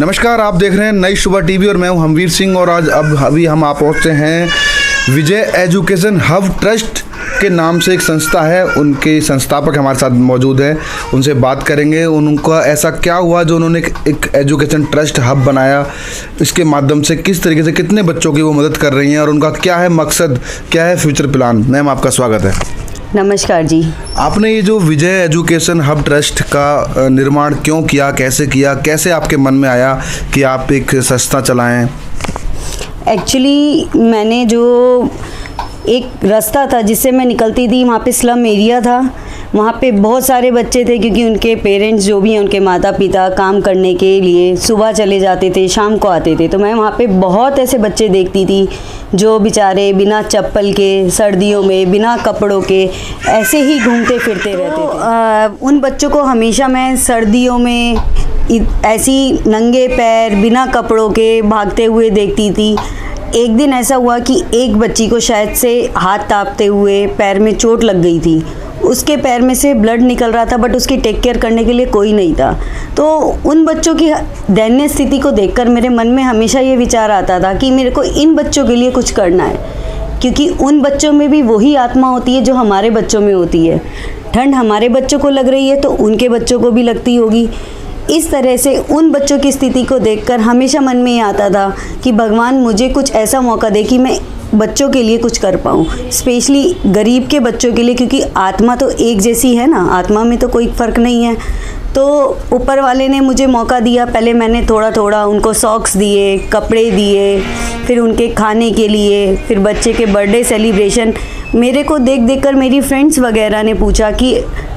नमस्कार, आप देख रहे हैं नई सुबह टीवी और मैं हूं हमवीर सिंह। और आज अभी हम आप पहुंचते हैं विजय एजुकेशन हब ट्रस्ट के नाम से एक संस्था है, उनके संस्थापक हमारे साथ मौजूद है। उनसे बात करेंगे उनका ऐसा क्या हुआ जो उन्होंने एक एजुकेशन ट्रस्ट हब बनाया, इसके माध्यम से किस तरीके से कितने बच्चों की वो मदद कर रही हैं और उनका क्या है मकसद, क्या है फ्यूचर प्लान। मैम, आपका स्वागत है। नमस्कार जी। आपने ये जो विजय एजुकेशन हब ट्रस्ट का निर्माण क्यों किया, कैसे किया, कैसे आपके मन में आया कि आप एक संस्था चलाएं? एक्चुअली मैंने जो एक रास्ता था जिससे मैं निकलती थी, वहाँ पे स्लम एरिया था, वहाँ पे बहुत सारे बच्चे थे क्योंकि उनके पेरेंट्स जो भी हैं, उनके माता पिता काम करने के लिए सुबह चले जाते थे, शाम को आते थे। तो मैं वहाँ पे बहुत ऐसे बच्चे देखती थी जो बेचारे बिना चप्पल के, सर्दियों में बिना कपड़ों के ऐसे ही घूमते फिरते रहते थे। उन बच्चों को हमेशा मैं सर्दियों में ऐसी नंगे पैर बिना कपड़ों के भागते हुए देखती थी। एक दिन ऐसा हुआ कि एक बच्ची को शायद से हाथ तापते हुए पैर में चोट लग गई थी, उसके पैर में से ब्लड निकल रहा था, बट उसकी टेक केयर करने के लिए कोई नहीं था। तो उन बच्चों की दयनीय स्थिति को देखकर मेरे मन में हमेशा ये विचार आता था कि मेरे को इन बच्चों के लिए कुछ करना है, क्योंकि उन बच्चों में भी वही आत्मा होती है जो हमारे बच्चों में होती है। ठंड हमारे बच्चों को लग रही है तो उनके बच्चों को भी लगती होगी। इस तरह से उन बच्चों की स्थिति को देखकर हमेशा मन में ये आता था कि भगवान मुझे कुछ ऐसा मौका दे कि मैं बच्चों के लिए कुछ कर पाऊँ, स्पेशली गरीब के बच्चों के लिए, क्योंकि आत्मा तो एक जैसी है ना, आत्मा में तो कोई फ़र्क नहीं है। तो ऊपर वाले ने मुझे मौका दिया। पहले मैंने थोड़ा थोड़ा उनको सॉक्स दिए, कपड़े दिए, फिर उनके खाने के लिए, फिर बच्चे के बर्थडे सेलिब्रेशन। मेरे को देख देख कर मेरी फ्रेंड्स वगैरह ने पूछा कि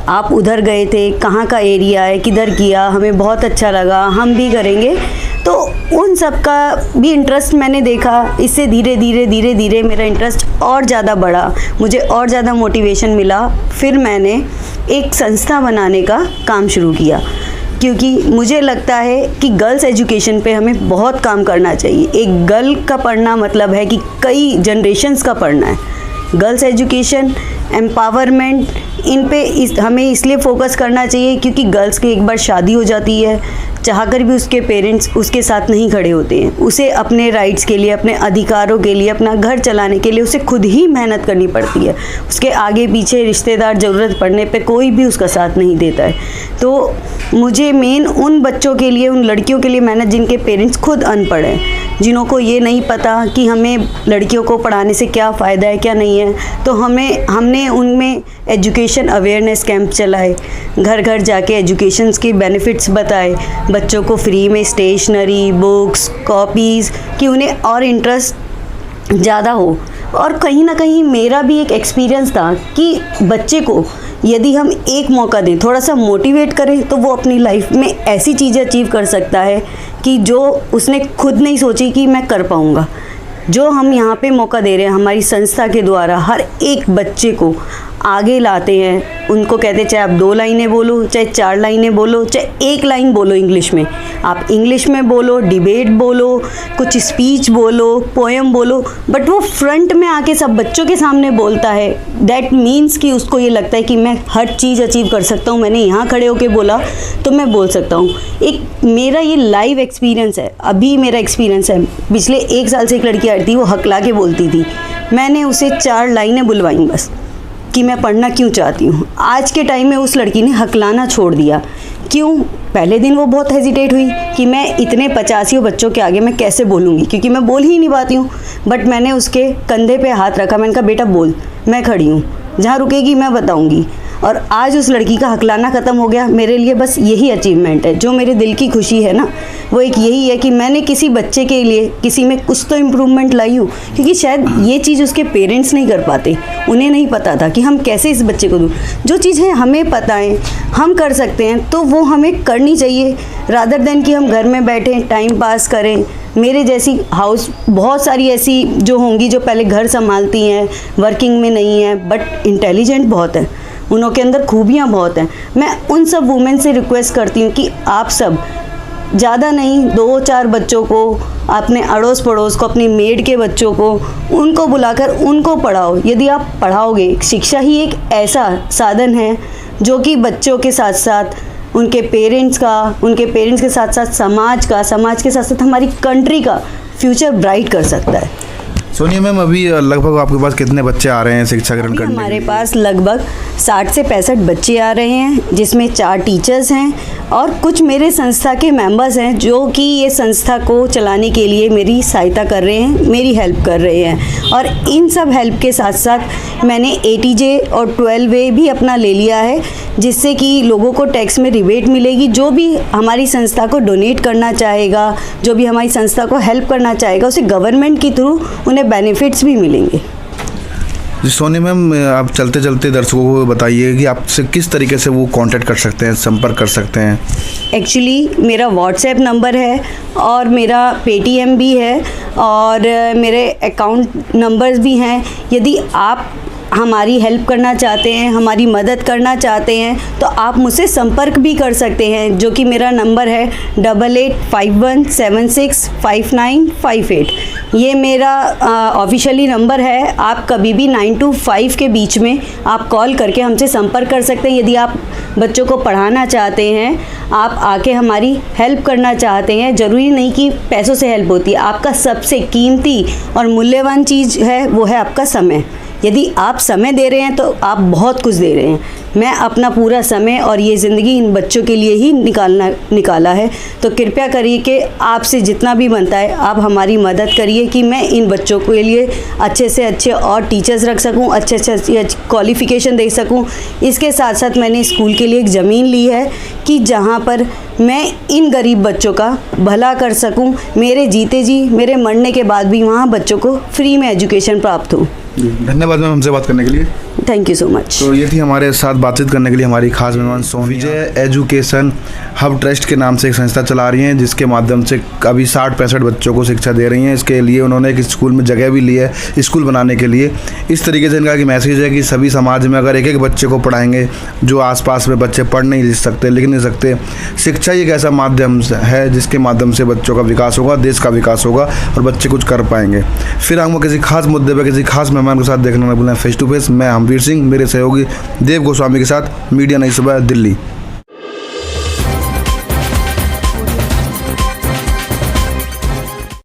आप उधर गए थे, कहाँ का एरिया है, किधर किया, हमें बहुत अच्छा लगा, हम भी करेंगे। तो उन सब का भी इंटरेस्ट मैंने देखा। इससे धीरे धीरे मेरा इंटरेस्ट और ज़्यादा बढ़ा, मुझे और ज़्यादा मोटिवेशन मिला। फिर मैंने एक संस्था बनाने का काम शुरू किया, क्योंकि मुझे लगता है कि गर्ल्स एजुकेशन पे हमें बहुत काम करना चाहिए। एक गर्ल का पढ़ना मतलब है कि कई जनरेशन्स का पढ़ना है। गर्ल्स एजुकेशन, एम्पावरमेंट, इन पे हमें इसलिए फोकस करना चाहिए क्योंकि गर्ल्स की एक बार शादी हो जाती है, चाहकर भी उसके पेरेंट्स उसके साथ नहीं खड़े होते हैं। उसे अपने राइट्स के लिए, अपने अधिकारों के लिए, अपना घर चलाने के लिए उसे खुद ही मेहनत करनी पड़ती है। उसके आगे पीछे रिश्तेदार ज़रूरत पड़ने पे कोई भी उसका साथ नहीं देता है। तो मुझे मेन उन बच्चों के लिए, उन लड़कियों के लिए मेहनत जिनके पेरेंट्स खुद अनपढ़ हैं, जिन्हों को ये नहीं पता कि हमें लड़कियों को पढ़ाने से क्या फ़ायदा है, क्या नहीं है। तो हमने उनमें एजुकेशन अवेयरनेस कैंप चलाए, घर घर जाके एजुकेशंस के बेनिफिट्स बताए, बच्चों को फ्री में स्टेशनरी, बुक्स, कॉपीज़, कि उन्हें और इंटरेस्ट ज़्यादा हो। और कहीं ना कहीं मेरा भी एक एक्सपीरियंस था कि बच्चे को यदि हम एक मौका दें, थोड़ा सा मोटिवेट करें, तो वो अपनी लाइफ में ऐसी चीज़ें अचीव कर सकता है कि जो उसने खुद नहीं सोची कि मैं कर पाऊँगा। जो हम यहाँ पे मौका दे रहे हैं हमारी संस्था के द्वारा, हर एक बच्चे को आगे लाते हैं। उनको कहते हैं चाहे आप 2 लाइनें बोलो, चाहे 4 लाइनें बोलो, चाहे 1 लाइन बोलो इंग्लिश में, आप इंग्लिश में बोलो, डिबेट बोलो, कुछ स्पीच बोलो, पोएम बोलो, बट वो फ्रंट में आके सब बच्चों के सामने बोलता है। दैट मीन्स कि उसको ये लगता है कि मैं हर चीज़ अचीव कर सकता हूँ, मैंने यहाँ खड़े होके बोला तो मैं बोल सकता हूँ। एक मेरा ये लाइव एक्सपीरियंस है, अभी मेरा एक्सपीरियंस है। पिछले 1 साल से एक लड़की आई थी, वो हकला के बोलती थी, मैंने उसे 4 लाइनें बुलवाई बस कि मैं पढ़ना क्यों चाहती हूँ। आज के टाइम में उस लड़की ने हकलाना छोड़ दिया। क्यों? पहले दिन वो बहुत हेजिटेट हुई कि मैं इतने 85 बच्चों के आगे मैं कैसे बोलूँगी, क्योंकि मैं बोल ही नहीं पाती हूँ। बट मैंने उसके कंधे पे हाथ रखा, मैंने कहा बेटा बोल, मैं खड़ी हूँ, जहाँ रुकेगी मैं बताऊँगी। और आज उस लड़की का हकलाना ख़त्म हो गया। मेरे लिए बस यही अचीवमेंट है, जो मेरे दिल की खुशी है ना, वो एक यही है कि मैंने किसी बच्चे के लिए किसी में कुछ तो इम्प्रूवमेंट लाई हूँ। क्योंकि शायद ये चीज़ उसके पेरेंट्स नहीं कर पाते, उन्हें नहीं पता था कि हम कैसे इस बच्चे को दूँ। जो चीज़ है हमें पता है, हम कर सकते हैं, तो वो हमें करनी चाहिए, रादर देन कि हम घर में बैठें टाइम पास करें। मेरे जैसी हाउस बहुत सारी ऐसी जो होंगी जो पहले घर संभालती हैं, वर्किंग में नहीं है, बट इंटेलिजेंट बहुत है, उनके अंदर खूबियाँ बहुत हैं। मैं उन सब वुमेन से रिक्वेस्ट करती हूँ कि आप सब ज़्यादा नहीं 2-4 बच्चों को, अपने अड़ोस पड़ोस को, अपनी मेड के बच्चों को, उनको बुलाकर उनको पढ़ाओ। यदि आप पढ़ाओगे, शिक्षा ही एक ऐसा साधन है जो कि बच्चों के साथ साथ उनके पेरेंट्स के साथ साथ समाज के साथ साथ हमारी कंट्री का फ्यूचर ब्राइट कर सकता है। सोनिया मैम, अभी लगभग आपके पास कितने बच्चे आ रहे हैं शिक्षा ग्रहण करने? हमारे पास लगभग 60 से 65 बच्चे आ रहे हैं, जिसमें 4 टीचर्स हैं और कुछ मेरे संस्था के मेंबर्स हैं जो कि ये संस्था को चलाने के लिए मेरी सहायता कर रहे हैं, मेरी हेल्प कर रहे हैं। और इन सब हेल्प के साथ साथ मैंने ATJ और 12A भी अपना ले लिया है, जिससे कि लोगों को टैक्स में रिबेट मिलेगी। जो भी हमारी संस्था को डोनेट करना चाहेगा, जो भी हमारी संस्था को हेल्प करना चाहेगा, उसे गवर्नमेंट के थ्रू उन्हें बेनिफिट्स भी मिलेंगे। जी सोनी मैम, आप चलते चलते दर्शकों को बताइए कि आपसे किस तरीके से वो कांटेक्ट कर सकते हैं, संपर्क कर सकते हैं? एक्चुअली मेरा व्हाट्सएप नंबर है और मेरा पेटीएम भी है और मेरे अकाउंट नंबर्स भी हैं। यदि आप हमारी हेल्प करना चाहते हैं, हमारी मदद करना चाहते हैं, तो आप मुझसे संपर्क भी कर सकते हैं, जो कि मेरा नंबर है 8851765958। ये मेरा ऑफिशियली नंबर है। आप कभी भी 9 to 5 के बीच में आप कॉल करके हमसे संपर्क कर सकते हैं। यदि आप बच्चों को पढ़ाना चाहते हैं, आप आके हमारी हेल्प करना चाहते हैं, ज़रूरी नहीं कि पैसों से हेल्प होती है। आपका सबसे कीमती और मूल्यवान चीज़ है वो है आपका समय। यदि आप समय दे रहे हैं तो आप बहुत कुछ दे रहे हैं। मैं अपना पूरा समय और ये ज़िंदगी इन बच्चों के लिए ही निकाला है। तो कृपया करिए कि आपसे जितना भी बनता है आप हमारी मदद करिए कि मैं इन बच्चों के लिए अच्छे से अच्छे और टीचर्स रख सकूं, अच्छे से अच्छी क्वालिफ़िकेशन दे सकूं। इसके साथ साथ मैंने स्कूल के लिए एक ज़मीन ली है कि जहां पर मैं इन गरीब बच्चों का भला कर सकूं। मेरे जीते जी, मेरे मरने के बाद भी वहाँ बच्चों को फ्री में एजुकेशन प्राप्त हो। धन्यवाद मैम हमसे बात करने के लिए। Thank you so much. तो ये थी हमारे साथ बातचीत करने के लिए हमारी खास मेहमान सोनिया। विजय एजुकेशन हब ट्रस्ट के नाम से एक संस्था चला रही हैं, जिसके माध्यम से अभी 60-65 बच्चों को शिक्षा दे रही हैं। इसके लिए उन्होंने एक स्कूल में जगह भी ली है स्कूल बनाने के लिए। इस तरीके से इनका की मैसेज है कि सभी समाज में अगर एक एक बच्चे को पढ़ाएंगे, जो आसपास में बच्चे पढ़ नहीं सकते, लिख नहीं सकते, शिक्षा एक ऐसा माध्यम है जिसके माध्यम से बच्चों का विकास होगा, देश का विकास होगा और बच्चे कुछ कर पाएंगे। फिर हम किसी खास मुद्दे पर किसी खास मेहमान के साथ देखना न भूलें। फेस टू फेस मैं हमवीर सिंह, मेरे सहयोगी देव गोस्वामी के साथ, मीडिया नई सुबह, दिल्ली।